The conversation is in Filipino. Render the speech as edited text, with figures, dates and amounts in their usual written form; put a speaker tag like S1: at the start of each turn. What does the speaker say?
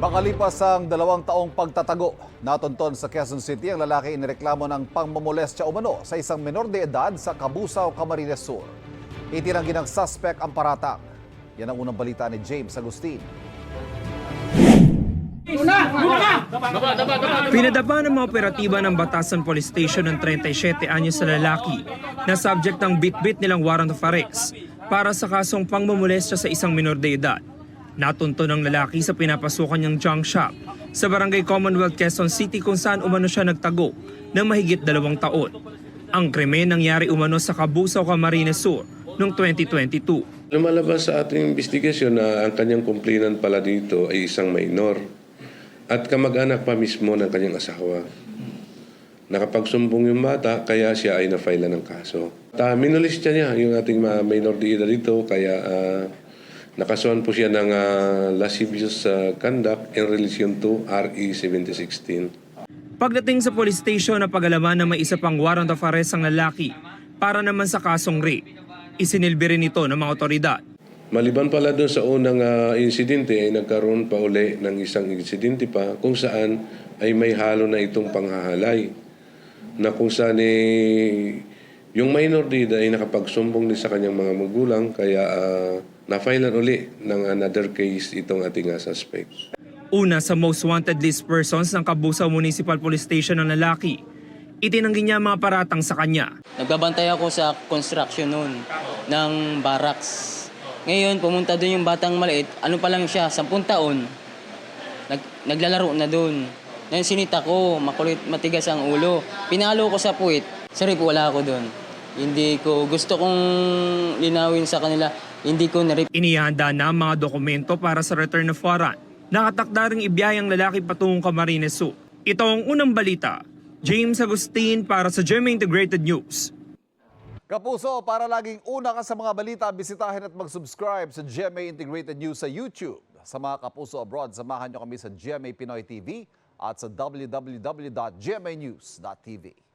S1: Makalipas ang 2 taong pagtatago, natunton sa Quezon City ang lalaki inireklamo ng pangmomolestya umano sa isang menor de edad sa Cabusao, Camarines Sur. Itinanggi ng suspect ang paratang. Yan ang unang balita ni James Agustin.
S2: Pinadapa ng mga operatiba ng Batasan Police Station ng 37 anyos na lalaki na subject ng bit-bit nilang warrant of arrest para sa kasong pangmomolestya sa isang menor de edad. Natunto ng lalaki sa pinapasukan niyang junk shop sa Barangay Commonwealth, Quezon City kung saan umano siya nagtago ng mahigit 2 taon. Ang krimen nangyari umano sa Cabusao, Camarines Sur noong 2022.
S3: Lumalabas sa ating investigasyon na ang kanyang complainant pala dito ay isang minor at kamag-anak pa mismo ng kanyang asawa. Nakapagsumbong yung bata kaya siya ay na-file ng kaso. Minolestya niya yung ating minor de edad dito kaya nakasuhan po siya ng lascivious conduct in relation to RE 7016.
S2: Pagdating sa police station na pag-alaman na may isa pang warrant of arrest ang lalaki para naman sa kasong rape, isinilbi rin ito ng mga otoridad.
S3: Maliban pala doon sa unang insidente ay nagkaroon pa uli ng isang insidente pa kung saan ay may halo na itong panghahalay na kung saan yung minor de edad ay nakapagsumbong din sa kanyang mga magulang kaya na-filean uli ng another case itong ating suspect.
S2: Una sa most wanted list persons ng Cabusao Municipal Police Station ng lalaki, itinanggi niya mga paratang sa kanya.
S4: Nagbabantay ako sa construction noon ng barracks. Ngayon, pumunta doon yung batang maliit. Ano pa lang siya, 10 taon. Naglalaro na doon. Ngayon sinita ko, makulit, matigas ang ulo. Pinalo ko sa puwit. Sorry po, wala ako doon. Hindi ko, gusto kong linawin sa kanila, hindi ko narip.
S2: Inihanda na ang mga dokumento para sa return of warrant. Nakatakda ring ibiyayang lalaki patungong Camarines Sur. Ito ang unang balita. James Agustin para sa GMA Integrated News.
S1: Kapuso, para laging una ka sa mga balita, bisitahin at mag-subscribe sa GMA Integrated News sa YouTube. Sa mga kapuso abroad, samahan nyo kami sa GMA Pinoy TV at sa www.gmanews.tv.